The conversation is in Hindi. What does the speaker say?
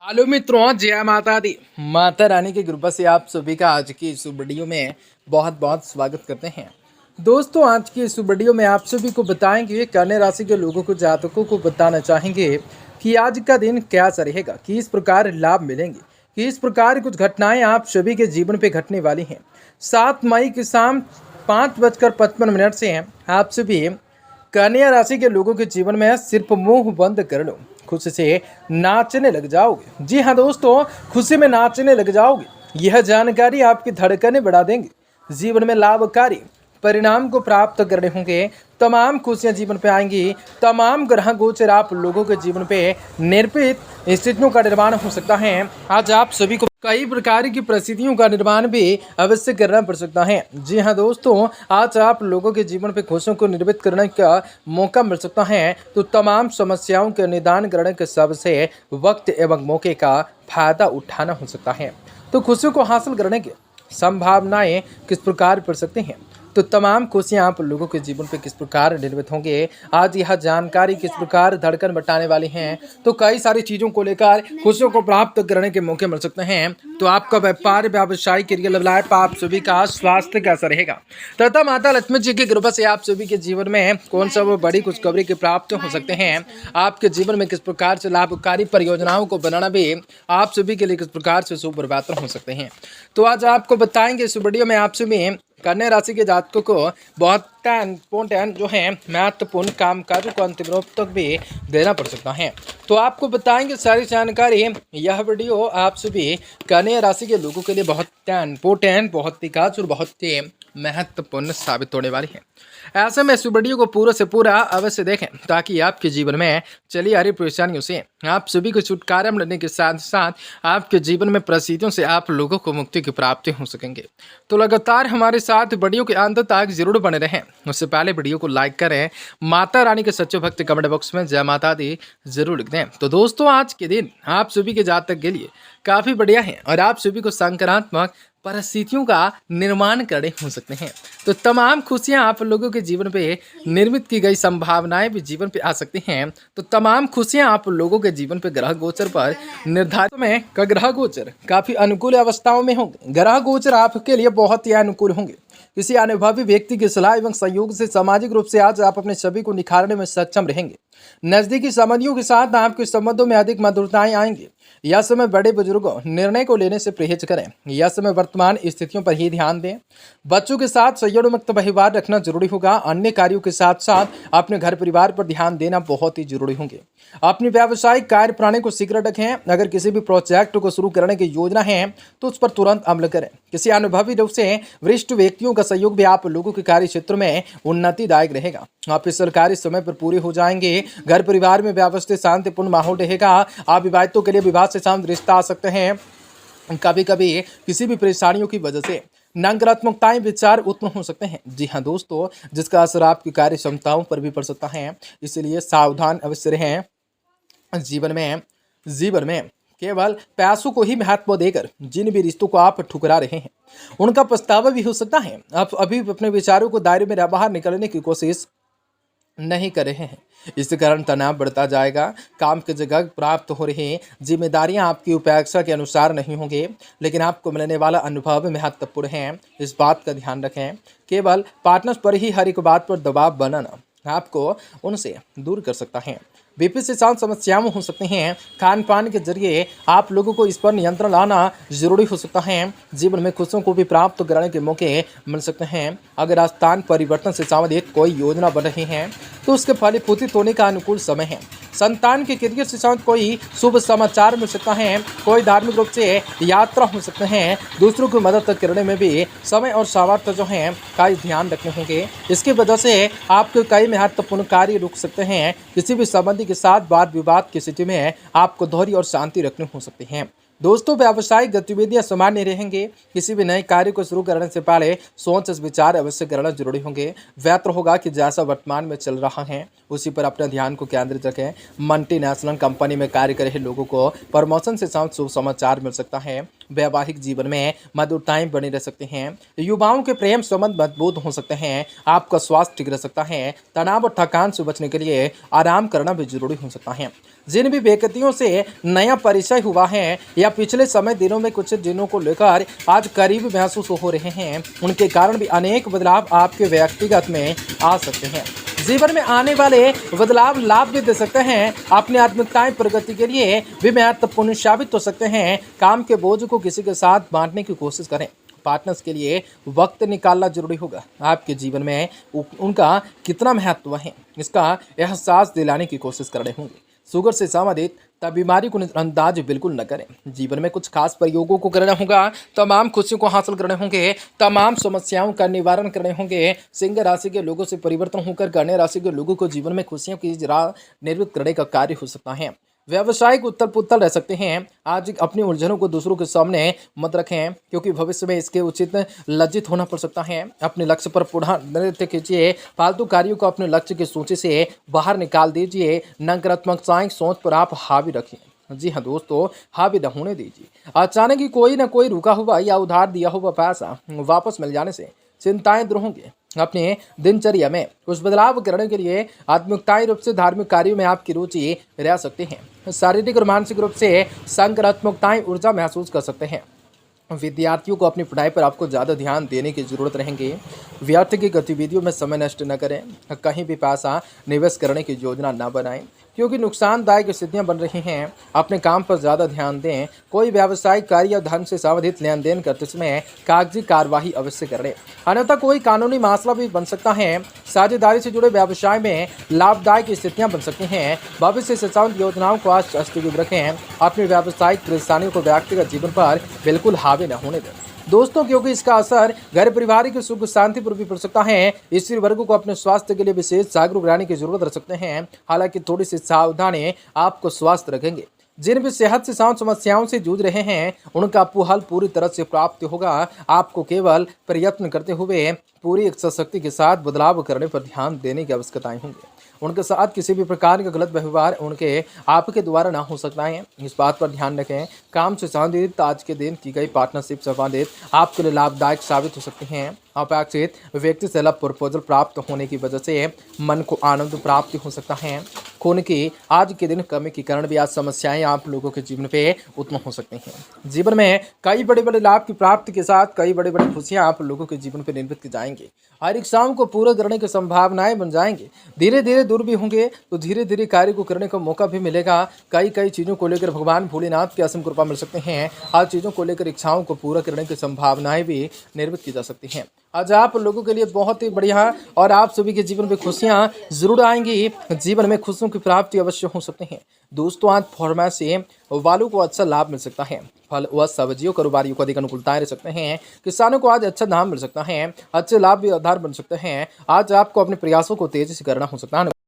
हेलो मित्रों, जय माता दी। माता रानी की कृपा से आप सभी का आज की इस वीडियो में बहुत बहुत स्वागत करते हैं। दोस्तों, आज की इस वीडियो में आप सभी को बताएंगे, कन्या राशि के लोगों को, जातकों को बताना चाहेंगे कि आज का दिन कैसा रहेगा, किस प्रकार लाभ मिलेंगे, किस प्रकार कुछ घटनाएं आप सभी के जीवन पे घटने वाली हैं। 7 मई की शाम 5:55 से हैं आप सभी कन्या राशि के लोगों के जीवन में सिर्फ मुंह बंद कर लो, खुशी से नाचने लग जाओगे। जी हाँ दोस्तों, खुशी में नाचने लग जाओगे। यह जानकारी आपकी धड़कनें बढ़ा देंगे, जीवन में लाभकारी परिणाम को प्राप्त करने होंगे। तमाम खुशियां जीवन पे आएंगी। तमाम ग्रह गोचर आप लोगों के जीवन पे निर्मित स्थितियों का निर्माण हो सकता है। आज आप सभी को कई प्रकार की परिस्थितियों का निर्माण भी अवश्य करना पड़ सकता है। जी हाँ दोस्तों, आज आप लोगों के जीवन पे खुशियों को निर्मित करने का मौका मिल सकता है। तो तमाम समस्याओं के निदान करने के सबसे वक्त एवं मौके का फायदा उठाना हो सकता है। तो खुशियों को हासिल करने की संभावनाएं किस प्रकार पड़ सकती हैं, तो तमाम खुशियां आप लोगों के जीवन पे किस प्रकार निर्मित होंगे, आज यह जानकारी किस प्रकार धड़कन बटाने वाली हैं। तो कई सारी चीज़ों को लेकर खुशियों को प्राप्त करने के मौके मिल सकते हैं। तो आपका व्यापार, व्यवसाय, करियर लाइफ, आप सभी का स्वास्थ्य कैसा रहेगा, तथा माता लक्ष्मी जी की कृपा से आप सभी के जीवन में कौन सा वो बड़ी खुशखबरी की प्राप्त हो सकते हैं, आपके जीवन में किस प्रकार से लाभकारी परियोजनाओं को बनाना भी आप सभी के लिए किस प्रकार से शुभ और बेहतर हो सकते हैं। तो आज आपको बताएंगे इस वीडियो में आप सभी कन्या राशि के जातकों को बहुत इंपॉर्टेंट जो है महत्वपूर्ण कामकाजों को अंतिम रूप तक भी देना पड़ सकता है। तो आपको बताएंगे सारी जानकारी। यह वीडियो आप सभी कन्या राशि के लोगों के लिए बहुत इंपॉर्टेंट, बहुत ही खास और बहुत ही महत्वपूर्ण साबित होने वाली है। ऐसे में इस वीडियो को पूरा से पूरा अवश्य देखें, ताकि आपके जीवन में चली आ रही परेशानियों से आप सभी को छुटकारा मिलने के साथ साथ आपके जीवन में परिस्थितियों से आप लोगों को मुक्ति की प्राप्ति हो सकेंगे। तो लगातार हमारे साथ वीडियो के अंत तक जरूर बने रहें। उससे पहले वीडियो को लाइक करें, माता रानी के सच्चे भक्त कमेंट बॉक्स में जय माता दी जरूर लिख दें। तो दोस्तों, आज के दिन आप सभी के जातक के लिए काफ़ी बढ़िया है और आप सभी को सकारात्मक परिस्थितियों का निर्माण करने हो सकते हैं। तो तमाम खुशियां आप लोगों के जीवन पे निर्मित की गई संभावनाएं भी जीवन पे आ सकती हैं। तो तमाम खुशियां आप लोगों के जीवन पे ग्रह गोचर पर निर्धारित में ग्रह गोचर काफ़ी अनुकूल अवस्थाओं में होंगे। ग्रह गोचर आपके लिए बहुत ही अनुकूल होंगे। किसी अनुभवी व्यक्ति की सलाह एवं सहयोग से सामाजिक रूप से आज आप अपने सभी को निखारने में सक्षम रहेंगे। नजदीकी संबंधियों के साथ आपके संबंधों में अधिक मधुरताएं आएंगी। यह समय बड़े बुजुर्गों निर्णय को लेने से परहेज करें। यह समय वर्तमान स्थितियों पर ही ध्यान दें। बच्चों के साथ संयम मुक्त व्यवहार रखना जरूरी होगा। अन्य कार्यों के साथ साथ अपने घर परिवार पर ध्यान देना बहुत ही जरूरी होंगे। अपनी व्यावसायिक कार्य प्रणाली को शीघ्र रखें। अगर किसी भी प्रोजेक्ट को शुरू करने की योजना है तो उस पर तुरंत अमल करें। किसी अनुभवी रूप से वरिष्ठ व्यक्तियों का सहयोग भी आप लोगों के कार्य क्षेत्र में उन्नतिदायक रहेगा। आपके सरकारी समय पर पूरे हो जाएंगे। घर परिवार में व्यवस्थित शांतिपूर्ण माहौल रहेगा। अविवाहितों के लिए विवाह से शांत रिश्ता आ सकते हैं। कभी कभी किसी भी परेशानियों की वजह से नकारात्मकताएं विचार उत्पन्न हो सकते हैं। जी हाँ दोस्तों, जिसका असर आपकी कार्य क्षमताओं पर भी पड़ सकता है, इसलिए सावधान अवश्य रहें। जीवन में केवल पैसों को ही महत्व देकर जिन भी रिश्तों को आप ठुकरा रहे हैं, उनका पछतावा भी हो सकता है। आप अभी अपने विचारों को दायरे में बाहर निकलने की कोशिश नहीं कर रहे हैं। इसके कारण तनाव बढ़ता जाएगा। काम की जगह प्राप्त हो रही जिम्मेदारियां आपकी उपेक्षा के अनुसार नहीं होंगे, लेकिन आपको मिलने वाला अनुभव महत्वपूर्ण है। इस बात का ध्यान रखें। केवल पार्टनर्स पर ही हर एक बात पर दबाव बनाना आपको उनसे दूर कर सकता है। बीपी से शांत समस्याएं हो सकती हैं। खान पान के जरिए आप लोगों को इस पर नियंत्रण लाना जरूरी हो सकता है। जीवन में खुशियों को भी प्राप्त कराने के मौके मिल सकते हैं। अगर स्थान परिवर्तन से संबंधित कोई योजना बन रही है तो उसके फलीभूत होने का अनुकूल समय है। संतान के करियर से संबंधित कोई शुभ समाचार मिल सकता है। कोई धार्मिक रूप से यात्रा हो सकते हैं। दूसरों की मदद करने में भी समय और सामर्थ्य जो है का ध्यान रखने होंगे। इसकी वजह से आपके कई महत्वपूर्ण कार्य रुक सकते हैं। किसी भी संबंधी के साथ वाद विवाद की स्थिति में आपको धैर्य और शांति रखनी हो सकती है। दोस्तों, व्यावसायिक गतिविधियां सामान्य रहेंगे। किसी भी नए कार्य को शुरू करने से पहले सोच विचार अवश्य करना जरूरी होंगे। बेहतर होगा कि जैसा वर्तमान में चल रहा है उसी पर अपने ध्यान को केंद्रित रखें। मल्टीनेशनल कंपनी में कार्य कर रहे लोगों को प्रमोशन से साथ शुभ समाचार मिल सकता है। वैवाहिक जीवन में मधुरताएं बनी रह सकती हैं। युवाओं के प्रेम संबंध मजबूत हो सकते हैं। आपका स्वास्थ्य ठीक रह सकता है। तनाव और थकान से बचने के लिए आराम करना भी जरूरी हो सकता है। जिन भी व्यक्तियों से नया परिचय हुआ है या पिछले समय दिनों में कुछ दिनों को लेकर आज करीब महसूस हो रहे हैं, उनके कारण भी अनेक बदलाव आपके व्यक्तिगत में आ सकते हैं। जीवन में आने वाले बदलाव लाभ भी दे सकते हैं, अपनी आत्मिकताएं प्रगति के लिए भी महत्वपूर्ण साबित हो सकते हैं। काम के बोझ को किसी के साथ बांटने की कोशिश करें। पार्टनर्स के लिए वक्त निकालना जरूरी होगा। आपके जीवन में उनका कितना महत्व है, इसका एहसास दिलाने की कोशिश कर रहे होंगे। शुगर से संबंधित तब बीमारी को नजरअंदाज बिल्कुल न करें। जीवन में कुछ खास प्रयोगों को करना होगा, तमाम खुशियों को हासिल करने होंगे, तमाम समस्याओं का निवारण करने होंगे। सिंह राशि के लोगों से परिवर्तन होकर कन्या राशि के लोगों को जीवन में खुशियों की राह निर्मित करने का कार्य हो सकता है। व्यावसायिक उत्तल पुतल रह सकते हैं। आज अपनी उलझनों को दूसरों के सामने मत रखें, क्योंकि भविष्य में इसके उचित लज्जित होना पड़ सकता है। अपने लक्ष्य पर पूर्ण नृत्य कीजिए। फालतू कार्यों को अपने लक्ष्य की सूची से बाहर निकाल दीजिए। नकारात्मक सोच पर आप हावी रखें। जी हाँ दोस्तों, हावी न होने दीजिए। अचानक ही कोई ना कोई रुका हुआ या उधार दिया हुआ पैसा वापस मिल जाने से चिंताएं दूर होंगी। अपने दिनचर्या में कुछ बदलाव करने के लिए आत्मिकताई रूप से धार्मिक कार्यों में आपकी रुचि रह सकती है। शारीरिक और मानसिक रूप से सकारात्मकताएं ऊर्जा महसूस कर सकते हैं। विद्यार्थियों को अपनी पढ़ाई पर आपको ज़्यादा ध्यान देने की जरूरत रहेंगी। व्यर्थ की गतिविधियों में समय नष्ट न करें। कहीं भी पैसा निवेश करने की योजना न बनाएं, क्योंकि नुकसानदायक स्थितियां बन रही हैं। अपने काम पर ज़्यादा ध्यान दें। कोई व्यावसायिक कार्य या धन से संबंधित लेन देन करते समय कागजी कार्यवाही अवश्य करें, अन्यथा कोई कानूनी मसला भी बन सकता है। साझेदारी से जुड़े व्यवसाय में लाभदायक स्थितियां बन सकती हैं। भविष्य से संबंधित योजनाओं को आज स्थगित रखें। अपनी व्यावसायिक परेशानियों को व्यक्तिगत जीवन पर बिल्कुल हावी न होने दें दोस्तों, क्योंकि इसका असर घर परिवार की सुख शांति पर भी पड़ सकता है। स्त्री वर्ग को अपने स्वास्थ्य के लिए विशेष जागरूक रहने की जरूरत रह सकते हैं। हालांकि थोड़ी सी सावधानी आपको स्वस्थ रखेंगे। जिन भी सेहत से समस्याओं से जूझ रहे हैं, उनका हल पूरी तरह से प्राप्त होगा। आपको केवल प्रयत्न करते हुए पूरी इच्छा शक्ति के साथ बदलाव करने पर ध्यान देने की आवश्यकताएं होंगी। उनके साथ किसी भी प्रकार का गलत व्यवहार उनके आपके द्वारा ना हो सकता है, इस बात पर ध्यान रखें। काम से संबंधित आज के दिन की गई पार्टनरशिप संबंधित आपके लिए लाभदायक साबित हो सकती हैं। अपेक्षित व्यक्ति से लाभ प्रपोजल प्राप्त होने की वजह से मन को आनंद प्राप्त हो सकता है। खून की आज के दिन कमी के कारण भी आज समस्याएं आप लोगों के जीवन पे उत्पन्न हो सकती हैं। जीवन में कई बड़े बड़े लाभ की प्राप्ति के साथ कई बड़े बड़े खुशियां आप लोगों के जीवन पे निर्मित की जाएंगी। हर इच्छाओं को पूरा करने की संभावनाएं बन जाएंगी। धीरे धीरे दूर भी होंगे तो धीरे धीरे कार्य को करने का मौका भी मिलेगा। कई चीज़ों को लेकर भगवान भोलेनाथ की असीम कृपा मिल सकते हैं। हर चीज़ों को लेकर इच्छाओं को पूरा करने की संभावनाएं भी निर्मित की जा सकती हैं। आज आप लोगों के लिए बहुत ही बढ़िया और आप सभी के जीवन में खुशियां जरूर आएंगी। जीवन में खुशियों की प्राप्ति अवश्य हो सकते हैं दोस्तों। आज फार्मेसी वालों को अच्छा लाभ मिल सकता है। फल व सब्जियों कारोबारियों को अधिक अनुकूलताएं रह सकते हैं। किसानों को आज अच्छा दाम मिल सकता है। अच्छे लाभ भी आधार बन सकते हैं। आज आपको अपने प्रयासों को तेजी से करना हो सकता है।